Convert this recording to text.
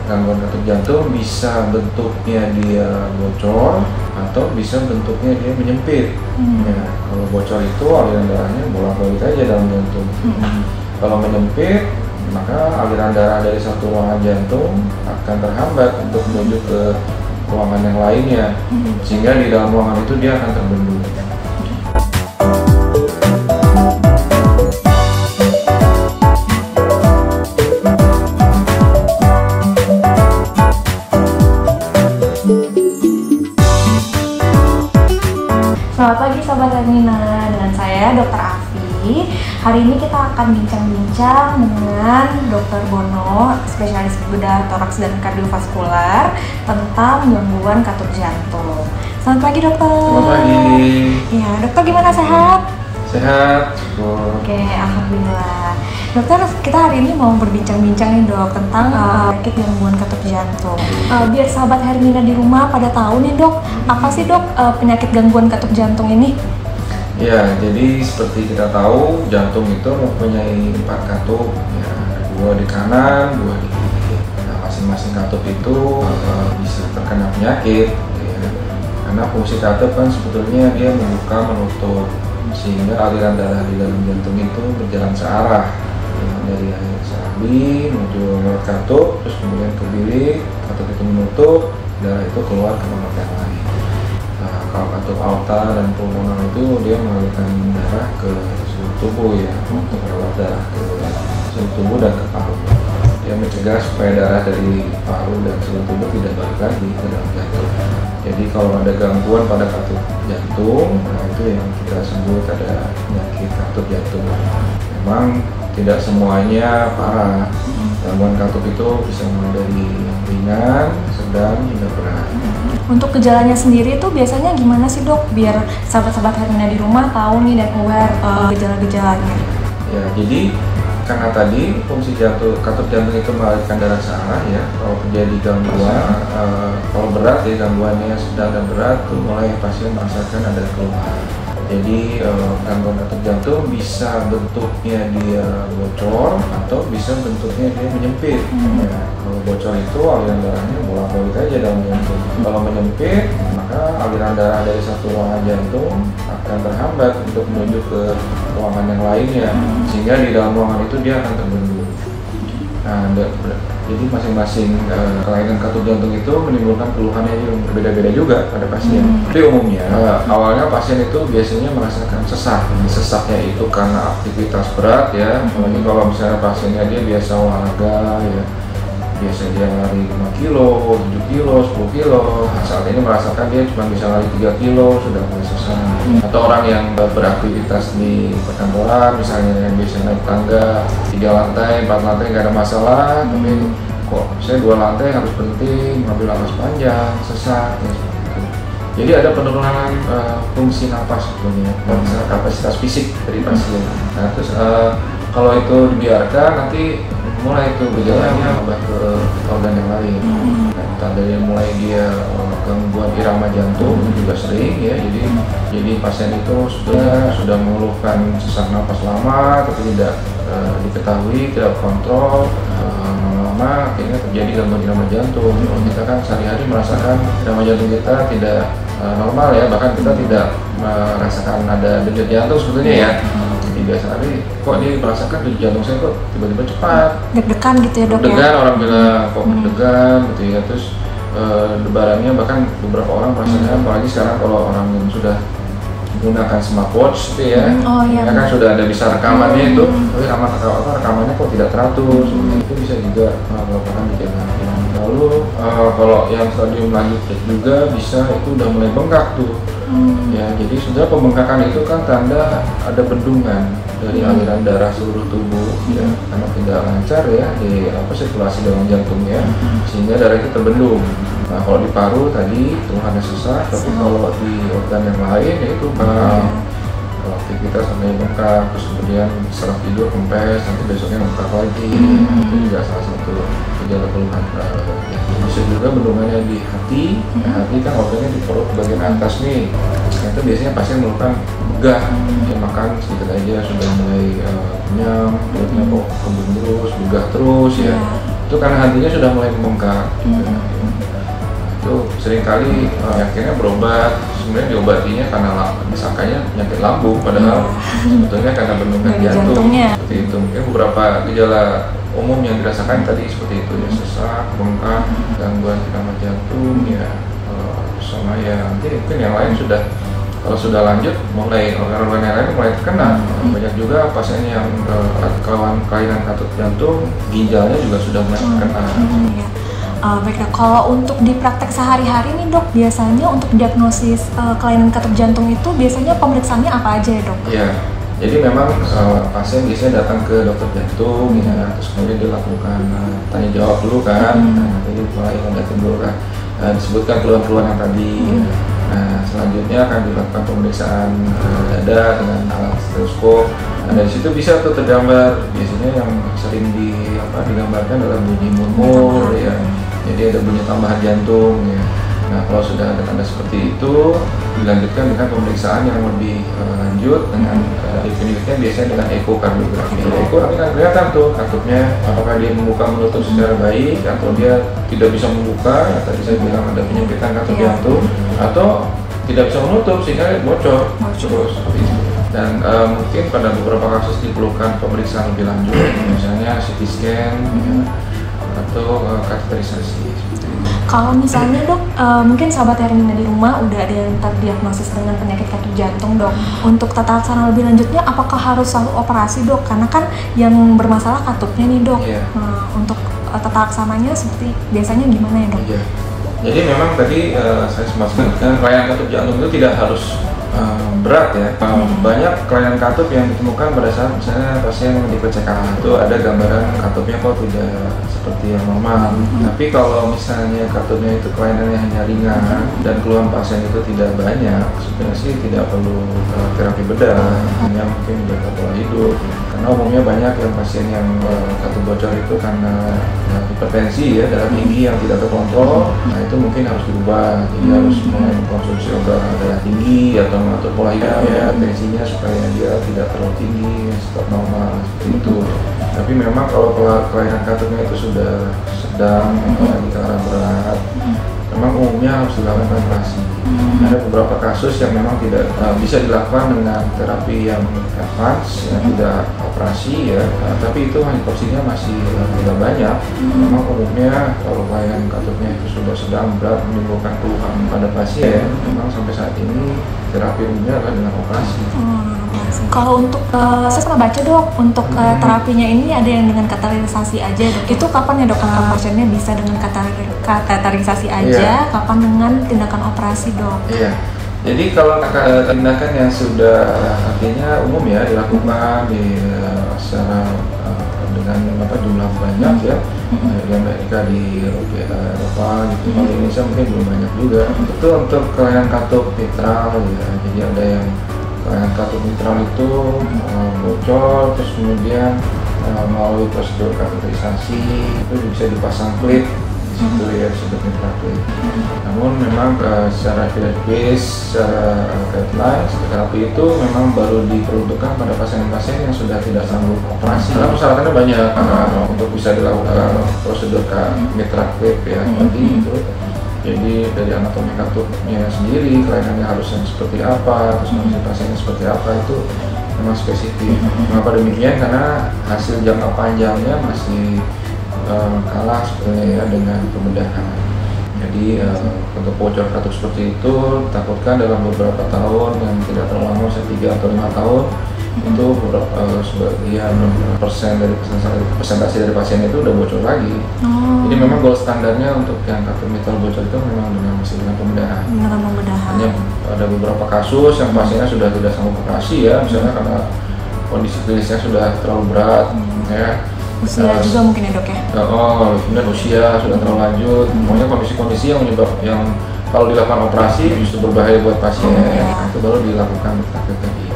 gangguan katup jantung bisa bentuknya dia bocor atau bisa bentuknya dia menyempit. Ya, kalau bocor itu aliran darahnya bolak-balik aja dalam jantung. Kalau menyempit, maka aliran darah dari satu ruangan jantung akan terhambat untuk menuju ke ruangan yang lainnya, sehingga di dalam ruangan itu dia akan terbendung. Selamat pagi Sobat Hermina, dengan saya Dr. Afi. Hari ini kita akan bincang-bincang dengan Dr. Bono, spesialis bedah toraks dan kardiovaskular, tentang gangguan katup jantung. Selamat pagi dokter. Selamat pagi. Ya, dokter gimana, sehat? Sehat, syukur. Oke, alhamdulillah. Dokter, kita hari ini mau berbincang-bincang nih dok tentang penyakit gangguan katup jantung. Biar sahabat Hermina di rumah pada tahu nih dok, apa sih dok penyakit gangguan katup jantung ini? Ya, jadi seperti kita tahu jantung itu mempunyai 4 katup, ya, 2 di kanan, 2 di kiri. Nah, masing-masing katup itu bisa terkena penyakit, ya. Karena fungsi katup kan sebetulnya dia membuka menutup, sehingga aliran darah di dalam jantung itu berjalan searah, ya, dari air serabi menuju lewat katup, terus kemudian ke bilik, katup itu menutup, darah itu keluar ke nomor yang lain. Nah, kalau katup aorta dan pulmoner itu dia mengalirkan darah ke seluruh tubuh, ya, untuk merawat darah ke seluruh tubuh dan ke paru. Dia mencegah supaya darah dari paru dan seluruh tubuh tidak balik lagi ke dalam jantung. Jadi kalau ada gangguan pada katup jantung, nah itu yang kita sebut ada penyakit katup jantung. Memang tidak semuanya parah. Gangguan katup itu bisa mulai dari yang ringan, sedang, hingga berat. Untuk gejalanya sendiri itu biasanya gimana sih dok? Biar sahabat-sahabat Hermina di rumah tahu nih dan aware gejala-gejalanya. Ya, jadi karena tadi fungsi katup jantung itu mengalirkan darah searah, ya. Kalau terjadi gangguan, kalau berat ya gangguannya sedang dan berat, tuh mulai pasien merasakan ada keluhan. Jadi gangguan katup jantung bisa bentuknya dia bocor atau bisa bentuknya dia menyempit. Ya, kalau bocor itu aliran darahnya bolak-balik aja dalam jantung. Kalau menyempit, maka aliran darah dari satu ruangan jantung akan terhambat untuk menuju ke ruangan yang lainnya, sehingga di dalam ruangan itu dia akan terbendung. Nah, jadi masing-masing kelainan katup jantung itu menimbulkan keluhannya yang berbeda-beda juga pada pasien. Tapi umumnya awalnya pasien itu biasanya merasakan sesak. Sesaknya itu karena aktivitas berat, ya. Apalagi kalau misalnya pasiennya dia biasa olahraga, ya. Biasa dia lari 5 kilo, 7 kilo, 10 kilo. Nah, saat ini merasakan dia cuma bisa lari 3 kilo, sudah mulai sesak. Atau orang yang beraktivitas di perkantoran, misalnya yang biasa naik tangga 3 lantai, 4 lantai nggak ada masalah, tapi kok saya 2 lantai harus berhenti, ngambil napas panjang, sesak, ya, seperti itu. Jadi ada penurunan fungsi napas sebetulnya, kapasitas fisik dari pasien. Nah, terus kalau itu dibiarkan nanti mulai itu gejalanya tambah ke organ yang lain. Entah dari mulai dia gangguan irama jantung juga sering, ya. Jadi pasien itu sudah mengeluhkan sesak napas lama tapi tidak diketahui, tidak kontrol. Lama akhirnya terjadi gangguan irama jantung. Kita kan sehari-hari merasakan irama jantung kita tidak normal, ya, bahkan kita tidak merasakan ada denyut jantung sebetulnya, ya. Biasa kok dia merasakan denyut jantung saya kok tiba-tiba cepat, Deg-degan gitu ya dok? deg-degan, orang bilang kok deg-degan gitu, ya. Terus debarannya bahkan beberapa orang merasakan, apalagi sekarang kalau orang yang sudah menggunakan smartwatch itu, ya. Iya, Ya kan sudah ada bisa rekamannya itu, tapi rekamannya kok tidak teratur, itu bisa juga merupakan gejala. Lalu kalau yang stadium lanjut juga bisa itu udah mulai bengkak tuh. Ya, jadi sudah pembengkakan itu kan tanda ada bendungan dari aliran darah seluruh tubuh, ya, karena tidak lancar, ya, di sirkulasi dalam jantungnya, sehingga darah itu terbendung. Nah, kalau di paru tadi keluhannya sesak, tapi kalau di organ yang lain yaitu kalau aktivitas sampai bengkak, terus kemudian setelah tidur kempes, nanti besoknya bengkak lagi, itu juga salah satu gejala keluhan. Bisa juga bendungannya di hati. Hati kan organnya di perut bagian atas nih. Nah, itu biasanya pasien mengeluhkan begah, ya, makan sedikit aja sudah mulai kenyang, perutnya kok kembung terus, begah terus, ya. itu karena hentinya sudah mulai membengkak. Itu seringkali akhirnya berobat, sebenarnya diobatinya karena disangkanya penyakit lambung, padahal sebetulnya karena bendungan jantung. Seperti itu. Mungkin beberapa gejala umum yang dirasakan tadi seperti itu ya, sesak, bengkak, gangguan irama jantung ya, sama ya nanti mungkin yang lain sudah, kalau sudah lanjut mulai organ-organ yang lain mulai terkena. Banyak juga pasien yang kelainan katup jantung, ginjalnya juga sudah mulai terkena. Baik dok, kalau untuk di praktek sehari-hari nih dok, biasanya untuk diagnosis kelainan katup jantung itu biasanya pemeriksaannya apa aja ya dok? Iya, jadi memang pasien biasanya datang ke dokter jantung ya, terus kemudian dilakukan tanya jawab dulu kan, jadi mulai ada timbul kan disebutkan keluhan-keluhan yang tadi. Nah, selanjutnya akan dilakukan pemeriksaan dada dengan alat stetoskop. Nah, dari situ bisa tuh tergambar, biasanya yang sering digambarkan adalah bunyi murmur ya. Jadi ada bunyi tambahan jantung ya. Nah, kalau sudah ada tanda seperti itu, dilanjutkan dengan pemeriksaan yang lebih lanjut dengan definitifnya biasanya dengan ekokardiografi. Eko nanti akan kelihatan tuh katupnya apakah dia membuka menutup secara baik atau dia tidak bisa membuka, ya tadi saya bilang ada penyempitan katup jantung, atau tidak bisa menutup sehingga bocor terus seperti itu. Dan mungkin pada beberapa kasus diperlukan pemeriksaan lebih lanjut, misalnya CT scan atau kateterisasi. Kalau misalnya dok, mungkin sahabat Hermina di rumah udah ada yang terdiagnosis dengan penyakit katup jantung dok. Untuk tata laksana lebih lanjutnya, apakah harus selalu operasi dok? Karena kan yang bermasalah katupnya nih dok. Untuk tata laksananya seperti biasanya gimana ya dok? Jadi memang tadi saya sempat sebutkan kelainan katup jantung itu tidak harus berat ya. Banyak kelainan katup yang ditemukan pada saat misalnya pasien di PCKH itu ada gambaran katupnya kok tidak seperti yang normal. Tapi kalau misalnya katupnya itu kelainannya hanya ringan dan keluhan pasien itu tidak banyak, sebenarnya sih tidak perlu terapi bedah, hanya mungkin jaga pola hidup. Karena umumnya banyak yang pasien yang katup bocor itu karena hipertensi ya, darah tinggi yang tidak terkontrol. Nah itu mungkin harus dirubah, jadi harus mulai mengkonsumsi obat darah tinggi atau mengatur pola hidup ya, tensinya supaya dia tidak terlalu tinggi, tetap normal seperti itu. Tapi memang kalau kelainan katupnya itu sudah sedang, apalagi ke arah berat, memang umumnya harus dilakukan operasi. Ada beberapa kasus yang memang tidak bisa dilakukan dengan terapi yang advance, yang tidak operasi ya, tapi itu porsinya masih tidak banyak. Memang umumnya kalau kelainan katupnya itu sudah sedang berat menimbulkan keluhan pada pasien, memang sampai saat ini terapi umumnya adalah dengan operasi. Kalau untuk saya pernah baca dok, untuk terapinya ini ada yang dengan kateterisasi aja dok. Itu kapan ya dok? Pasiennya bisa dengan kateterisasi aja, kapan dengan tindakan operasi dok? Iya. Jadi kalau tindakan yang sudah artinya umum ya dilakukan secara dengan jumlah banyak ya, di Amerika, di Eropa gitu, kalau di Indonesia mungkin belum banyak juga. Itu untuk kelainan katup mitral ya, jadi ada yang kelainan katup mitral itu bocor, terus kemudian melalui prosedur kateterisasi itu bisa dipasang klip itu ya, disebut mitral klip. Namun memang secara evidence-based, secara guidelines, terapi itu memang baru diperuntukkan pada pasien-pasien yang sudah tidak sanggup operasi. Karena persyaratannya banyak untuk bisa dilakukan prosedur mitral klip ya, tadi itu. Jadi dari anatomi katupnya sendiri, kelainannya harus yang seperti apa, terus kondisi pasiennya seperti apa, itu memang spesifik. Mengapa demikian? Karena hasil jangka panjangnya masih kalah sebenarnya ya dengan pembedahan. Jadi untuk bocor katup seperti itu takutkan dalam beberapa tahun yang tidak terlalu lama, 3 atau 5 tahun, itu beberapa sebagian persen dari persentase dari pasien itu udah bocor lagi. Jadi memang gold standarnya untuk yang katup mitral bocor itu memang masih dengan pembedahan. Hanya ada beberapa kasus yang pasiennya sudah tidak sanggup operasi ya, misalnya karena kondisi klinisnya sudah terlalu berat ya. Usia juga mungkin ya dok ya? Kemudian usia sudah terlalu lanjut, pokoknya kondisi-kondisi yang kalau dilakukan operasi justru berbahaya buat pasien, itu baru dilakukan terapi.